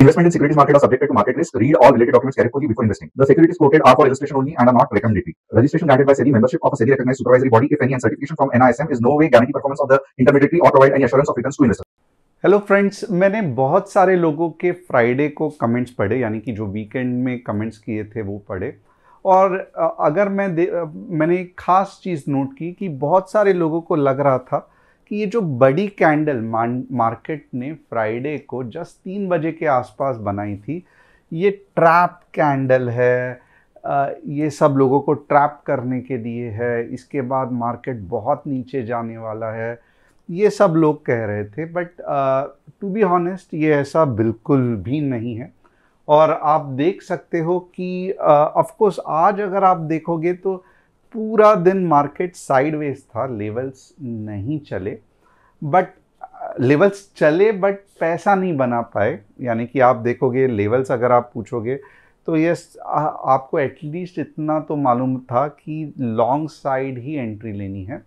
Investment in securities market are subjected to market risk. Read all related documents carefully before investing. The securities quoted are for illustration only and are not recommendatory. Registration granted by SEBI. Membership of a SEBI recognized supervisory body, if any, and certification from NISM is no way guarantee performance of the intermediary or provide any assurance of returns to investors. Hello friends, मैंने बहुत सारे लोगों के Friday को comments पढ़े, यानी कि जो वीकेंड में कमेंट्स किए थे वो पढ़े। और अगर मैंने एक ख़ास चीज़ नोट की कि बहुत सारे लोगों को लग रहा था कि ये जो बड़ी कैंडल मार्केट ने फ्राइडे को जस्ट 3 बजे के आसपास बनाई थी, ये ट्रैप कैंडल है, ये सब लोगों को ट्रैप करने के लिए है, इसके बाद मार्केट बहुत नीचे जाने वाला है, ये सब लोग कह रहे थे। बट टू बी ऑनेस्ट, ये ऐसा बिल्कुल भी नहीं है। और आप देख सकते हो कि ऑफ कोर्स आज अगर आप देखोगे तो पूरा दिन मार्केट साइडवेज था, लेवल्स नहीं चले, बट लेवल्स चले बट पैसा नहीं बना पाए। यानी कि आप देखोगे लेवल्स, अगर आप पूछोगे तो यस, आपको एटलीस्ट इतना तो मालूम था कि लॉन्ग साइड ही एंट्री लेनी है।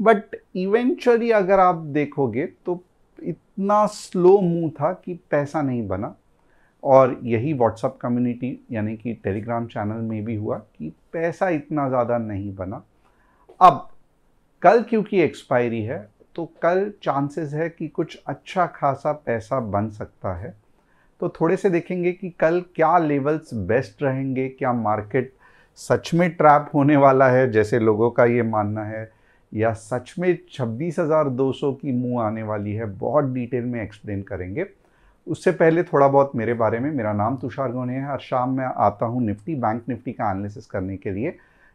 बट इवेंचुअली अगर आप देखोगे तो इतना स्लो मूव था कि पैसा नहीं बना। और यही व्हाट्सएप कम्युनिटी यानी कि टेलीग्राम चैनल में भी हुआ कि पैसा इतना ज़्यादा नहीं बना। अब कल क्योंकि एक्सपायरी है तो कल चांसेस है कि कुछ अच्छा खासा पैसा बन सकता है। तो थोड़े से देखेंगे कि कल क्या लेवल्स बेस्ट रहेंगे, क्या मार्केट सच में ट्रैप होने वाला है जैसे लोगों का ये मानना है, या सच में 26,200 की मूव आने वाली है। बहुत डिटेल में एक्सप्लेन करेंगे। उससे पहले थोड़ा बहुत मेरे बारे में। मेरा नाम तुषार गोने है। हर शाम मैं आता हूँ निफ्टी, बैंक निफ्टी का एनालिसिस करने के लिए।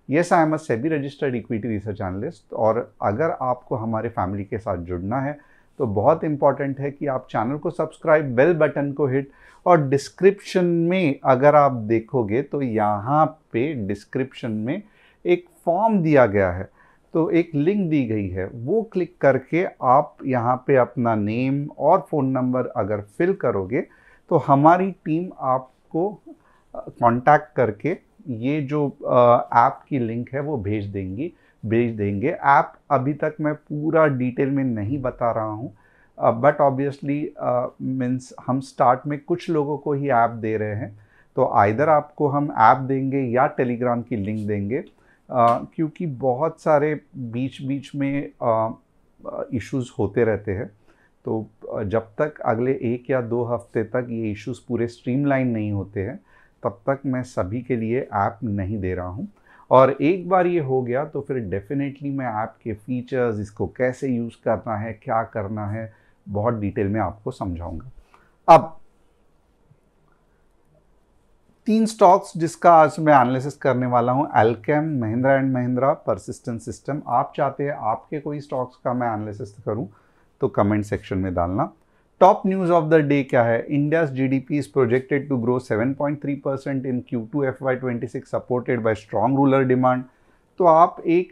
Yes, I am a SEBI registered equity research analyst. और अगर आपको हमारे फैमिली के साथ जुड़ना है तो बहुत इंपॉर्टेंट है कि आप चैनल को सब्सक्राइब, बेल बटन को हिट, और डिस्क्रिप्शन में अगर आप देखोगे तो यहाँ पे डिस्क्रिप्शन में एक फॉर्म दिया गया है, तो एक लिंक दी गई है, वो क्लिक करके आप यहाँ पे अपना नेम और फ़ोन नंबर अगर फिल करोगे तो हमारी टीम आपको कांटेक्ट करके ये जो ऐप की लिंक है वो भेज देंगे। ऐप अभी तक मैं पूरा डिटेल में नहीं बता रहा हूँ, बट ऑब्वियसली मीन्स हम स्टार्ट में कुछ लोगों को ही ऐप दे रहे हैं, तो आइदर आपको हम ऐप देंगे या टेलीग्राम की लिंक देंगे। क्योंकि बहुत सारे बीच में इश्यूज़ होते रहते हैं, तो जब तक अगले 1 या 2 हफ्ते तक ये इश्यूज़ पूरे स्ट्रीमलाइन नहीं होते हैं तब तक मैं सभी के लिए ऐप नहीं दे रहा हूँ। और एक बार ये हो गया तो फिर डेफिनेटली मैं ऐप के फीचर्स, इसको कैसे यूज़ करना है, क्या करना है, बहुत डिटेल में आपको समझाऊंगा। अब 3 स्टॉक्स जिसका आज मैं एनालिसिस करने वाला हूं, Alkem, Mahindra and Mahindra, persistent system. आप चाहते हैं आपके कोई स्टॉक्स का मैं एनालिसिस करूं तो कमेंट सेक्शन में डालना। Top news of the day क्या है? India's GDP is projected to grow 7.3% in Q2 FY26 supported by strong rural demand. तो आप एक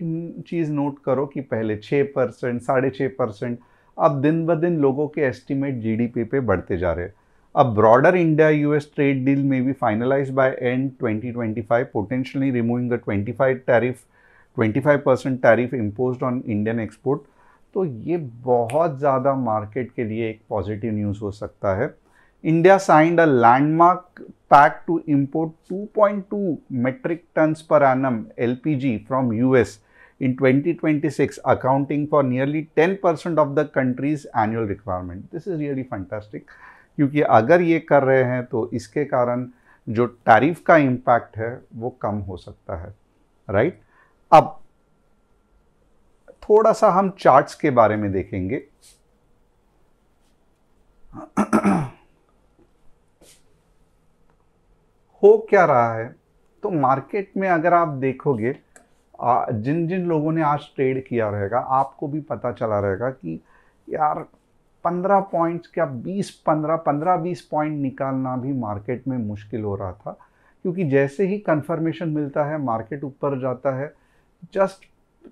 चीज़ नोट करो कि पहले 6%, 6.5%, अब दिन ब दिन लोगों के एस्टिमेट जीडीपी पे बढ़ते जा रहे हैं। A broader India-US trade deal may be finalized by end 2025, potentially removing the 25% tariff imposed on Indian export. तो ये बहुत ज़्यादा मार्केट के लिए एक पॉजिटिव न्यूज़ हो सकता है। India signed a landmark pact to import 2.2 metric tons per annum LPG from US in 2026, accounting for nearly 10% of the country's annual requirement. This is really fantastic. क्योंकि अगर ये कर रहे हैं तो इसके कारण जो टैरिफ का इम्पैक्ट है वो कम हो सकता है, राइट? अब थोड़ा सा हम चार्ट्स के बारे में देखेंगे। हो क्या रहा है तो मार्केट में अगर आप देखोगे, जिन जिन लोगों ने आज ट्रेड किया रहेगा आपको भी पता चला रहेगा कि यार 15 पॉइंट्स क्या 15-20 पॉइंट निकालना भी मार्केट में मुश्किल हो रहा था। क्योंकि जैसे ही कंफर्मेशन मिलता है मार्केट ऊपर जाता है, जस्ट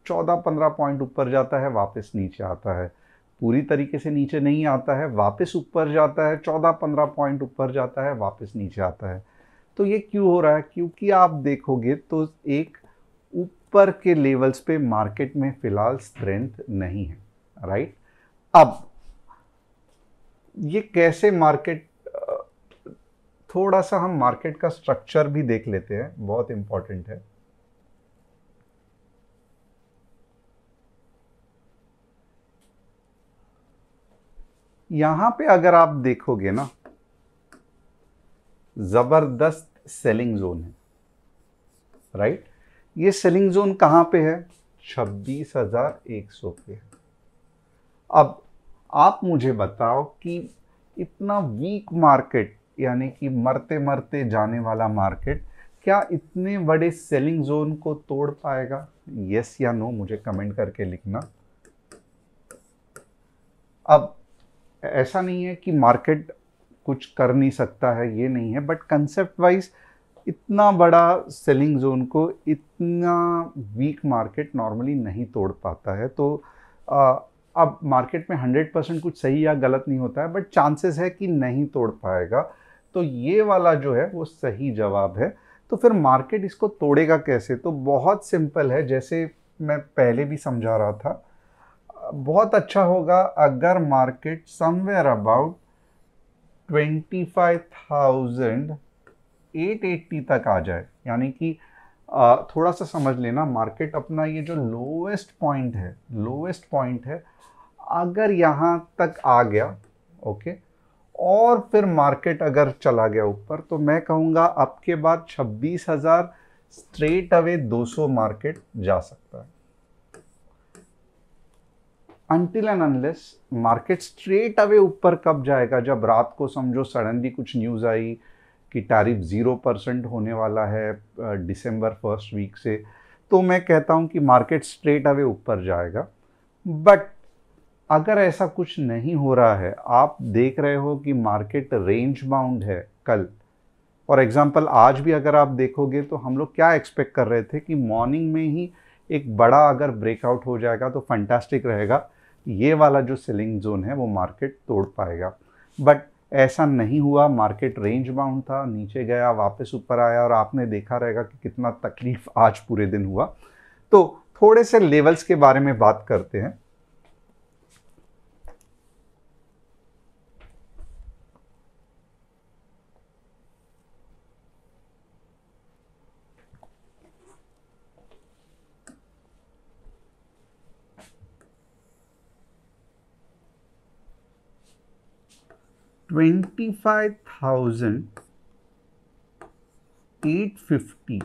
14-15 पॉइंट ऊपर जाता है, वापस नीचे आता है, पूरी तरीके से नीचे नहीं आता है, वापस ऊपर जाता है, 14-15 पॉइंट ऊपर जाता है, वापस नीचे आता है। तो ये क्यों हो रहा है? क्योंकि आप देखोगे तो एक ऊपर के लेवल्स पे मार्केट में फिलहाल स्ट्रेंथ नहीं है, राइट? अब ये कैसे मार्केट थोड़ा सा हम मार्केट का स्ट्रक्चर भी देख लेते हैं, बहुत इंपॉर्टेंट है। यहां पे अगर आप देखोगे ना, जबरदस्त सेलिंग जोन है, राइट। ये सेलिंग जोन कहां पे है? 26,100 पे। अब आप मुझे बताओ कि इतना वीक मार्केट, यानी कि मरते मरते जाने वाला मार्केट, क्या इतने बड़े सेलिंग जोन को तोड़ पाएगा? यस या नो मुझे कमेंट करके लिखना। अब ऐसा नहीं है कि मार्केट कुछ कर नहीं सकता है, ये नहीं है, बट कंसेप्ट वाइज इतना बड़ा सेलिंग जोन को इतना वीक मार्केट नॉर्मली नहीं तोड़ पाता है। तो अब मार्केट में 100% कुछ सही या गलत नहीं होता है, बट चांसेस है कि नहीं तोड़ पाएगा। तो ये वाला जो है वो सही जवाब है। तो फिर मार्केट इसको तोड़ेगा कैसे? तो बहुत सिंपल है, जैसे मैं पहले भी समझा रहा था। बहुत अच्छा होगा अगर मार्केट समवेयर अबाउट 25,880 तक आ जाए, यानी कि थोड़ा सा समझ लेना, मार्केट अपना ये जो लोएस्ट पॉइंट है, अगर यहाँ तक आ गया, ओके, और फिर मार्केट अगर चला गया ऊपर, तो मैं कहूँगा अब के बाद 26,000 स्ट्रेट अवे 200 मार्केट जा सकता है। Until and unless market straight away ऊपर कब जाएगा? जब रात को समझो सडनली कुछ न्यूज़ आई कि टैरिफ 0% होने वाला है दिसंबर फर्स्ट वीक से, तो मैं कहता हूं कि मार्केट स्ट्रेट अवे ऊपर जाएगा। बट अगर ऐसा कुछ नहीं हो रहा है, आप देख रहे हो कि मार्केट रेंज बाउंड है कल, फॉर एग्जाम्पल आज भी अगर आप देखोगे तो हम लोग क्या एक्सपेक्ट कर रहे थे कि मॉर्निंग में ही एक बड़ा अगर ब्रेकआउट हो जाएगा तो फंटास्टिक रहेगा, ये वाला जो सेलिंग जोन है वो मार्केट तोड़ पाएगा। बट ऐसा नहीं हुआ, मार्केट रेंज बाउंड था, नीचे गया वापस ऊपर आया, और आपने देखा रहेगा कि कितना तकलीफ आज पूरे दिन हुआ। तो थोड़े से लेवल्स के बारे में बात करते हैं। $25,850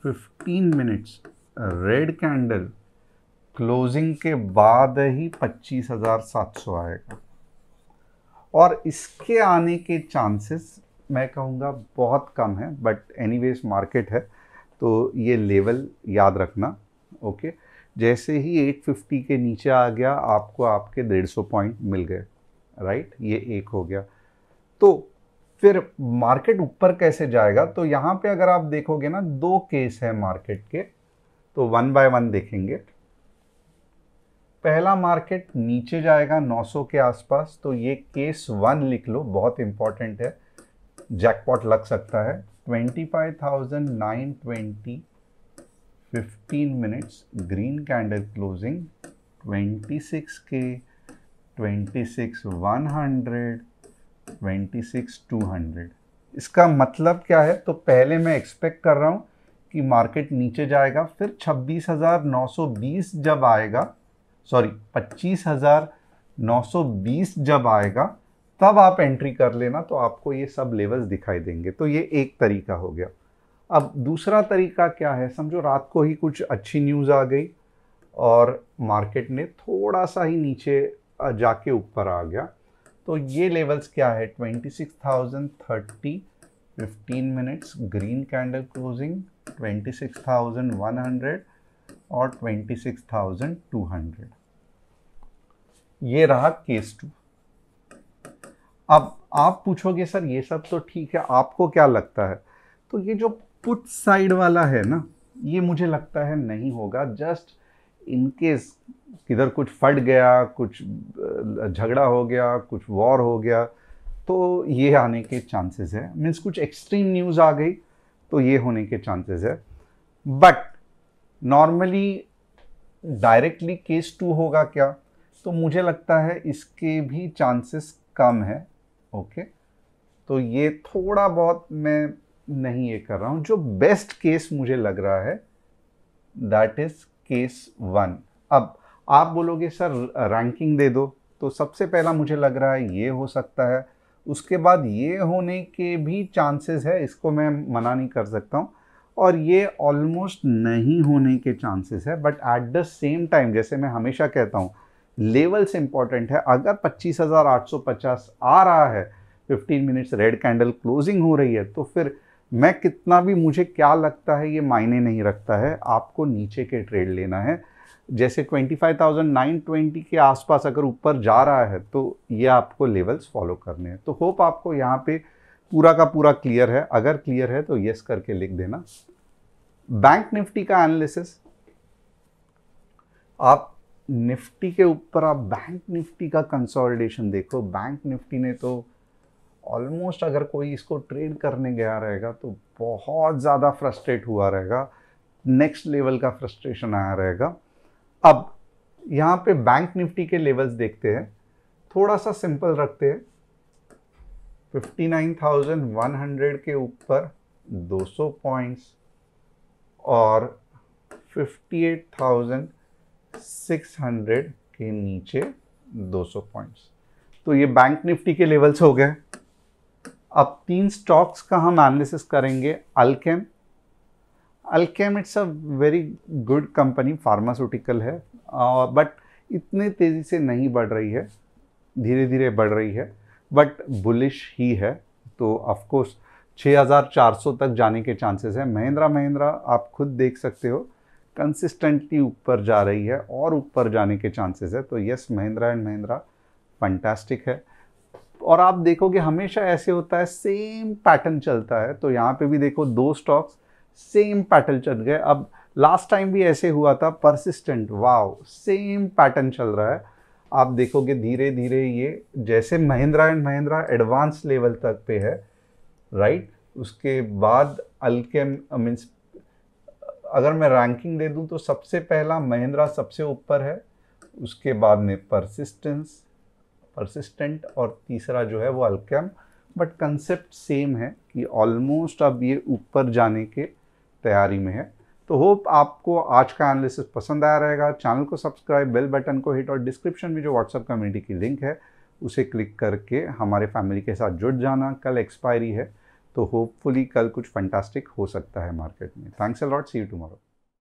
15 मिनट्स रेड कैंडल क्लोजिंग के बाद ही 25,700 आएगा, और इसके आने के चांसेस मैं कहूँगा बहुत कम है। बट एनीवेज मार्केट है तो ये लेवल याद रखना, ओके। जैसे ही 850 के नीचे आ गया, आपको आपके 150 पॉइंट मिल गए, राइट। ये एक हो गया। तो फिर मार्केट ऊपर कैसे जाएगा? तो यहाँ पे अगर आप देखोगे ना, दो केस है मार्केट के, तो वन बाय वन देखेंगे। पहला, मार्केट नीचे जाएगा 900 के आसपास, तो ये केस 1 लिख लो, बहुत इंपॉर्टेंट है, जैकपॉट लग सकता है। 25,920 15 मिनट्स ग्रीन कैंडल क्लोजिंग 26 के, 26,100, 26,200। इसका मतलब क्या है? तो पहले मैं एक्सपेक्ट कर रहा हूं कि मार्केट नीचे जाएगा, फिर 26,920 जब आएगा, सॉरी 25,920 जब आएगा, तब आप एंट्री कर लेना, तो आपको ये सब लेवल्स दिखाई देंगे। तो ये एक तरीका हो गया। अब दूसरा तरीका क्या है? समझो रात को ही कुछ अच्छी न्यूज़ आ गई और मार्केट ने थोड़ा सा ही नीचे जाके ऊपर आ गया, तो ये लेवल्स क्या है? 26,030 15 मिनट्स ग्रीन कैंडल क्लोजिंग, 26,100 और 26,200। ये रहा केस 2। अब आप पूछोगे सर ये सब तो ठीक है, आपको क्या लगता है? तो ये जो पुट साइड वाला है ना, ये मुझे लगता है नहीं होगा। जस्ट इनकेस किधर कुछ फट गया, कुछ झगड़ा हो गया, कुछ वॉर हो गया, तो ये आने के चांसेस है। मीन्स कुछ एक्सट्रीम न्यूज़ आ गई तो ये होने के चांसेस है। बट नॉर्मली डायरेक्टली केस 2 होगा क्या? तो मुझे लगता है इसके भी चांसेस कम है, ओके। तो ये थोड़ा बहुत मैं नहीं ये कर रहा हूँ। जो बेस्ट केस मुझे लग रहा है दैट इज केस 1। अब आप बोलोगे सर रैंकिंग दे दो, तो सबसे पहला मुझे लग रहा है ये हो सकता है, उसके बाद ये होने के भी चांसेस है, इसको मैं मना नहीं कर सकता हूँ, और ये ऑलमोस्ट नहीं होने के चांसेस है। But at the same time जैसे मैं हमेशा कहता हूँ, लेवल्स इंपॉर्टेंट है। अगर 25,850 आ रहा है, 15 मिनट्स रेड कैंडल क्लोजिंग हो रही है, तो फिर मैं कितना भी मुझे क्या लगता है ये मायने नहीं रखता है, आपको नीचे के ट्रेड लेना है। जैसे 25,920 के आसपास अगर ऊपर जा रहा है तो ये आपको लेवल्स फॉलो करने हैं। तो होप आपको यहाँ पे पूरा का पूरा क्लियर है। अगर क्लियर है तो यस करके लिख देना। बैंक निफ्टी का एनालिसिस, आप निफ्टी के ऊपर आप बैंक निफ्टी का कंसोलिडेशन देखो। बैंक निफ्टी ने तो ऑलमोस्ट, अगर कोई इसको ट्रेड करने गया रहेगा तो बहुत ज़्यादा फ्रस्ट्रेट हुआ रहेगा, नेक्स्ट लेवल का फ्रस्ट्रेशन आया रहेगा। अब यहाँ पे बैंक निफ्टी के लेवल्स देखते हैं, थोड़ा सा सिंपल रखते हैं। 59,100 के ऊपर 200 पॉइंट्स और 58,600 के नीचे 200 पॉइंट्स। तो ये बैंक निफ्टी के लेवल्स हो गए। अब 3 स्टॉक्स का हम एनालिसिस करेंगे। Alkem, it's a very good company, pharmaceutical है, बट इतने तेज़ी से नहीं बढ़ रही है, धीरे धीरे बढ़ रही है, बट बुलिश ही है। तो ऑफ कोर्स 6,400 तक जाने के चांसेस है। महिंद्रा आप खुद देख सकते हो कंसिस्टेंटली ऊपर जा रही है और ऊपर जाने के चांसेस है। तो यस, महिंद्रा फंटास्टिक है। और आप देखोगे हमेशा ऐसे होता है, सेम पैटर्न चलता है। तो यहाँ पे भी देखो 2 स्टॉक्स सेम पैटर्न चल गए। अब लास्ट टाइम भी ऐसे हुआ था, परसिस्टेंट, वाव, सेम पैटर्न चल रहा है। आप देखोगे धीरे धीरे ये जैसे महिंद्रा एडवांस लेवल तक पे है, राइट। उसके बाद अल्केम, मीन्स अगर मैं रैंकिंग दे दूं तो सबसे पहला महिंद्रा सबसे ऊपर है, उसके बाद में परसिस्टेंट और तीसरा जो है वो अल्केम। बट कंसेप्ट सेम है कि ऑलमोस्ट अब ये ऊपर जाने के तैयारी में है। तो होप आपको आज का एनालिसिस पसंद आया रहेगा। चैनल को सब्सक्राइब, बेल बटन को हिट और डिस्क्रिप्शन में जो व्हाट्सएप कम्युनिटी की लिंक है उसे क्लिक करके हमारे फैमिली के साथ जुड़ जाना। कल एक्सपायरी है, तो होपफुली कल कुछ फंटास्टिक हो सकता है मार्केट में। Thanks a lot, see you tomorrow.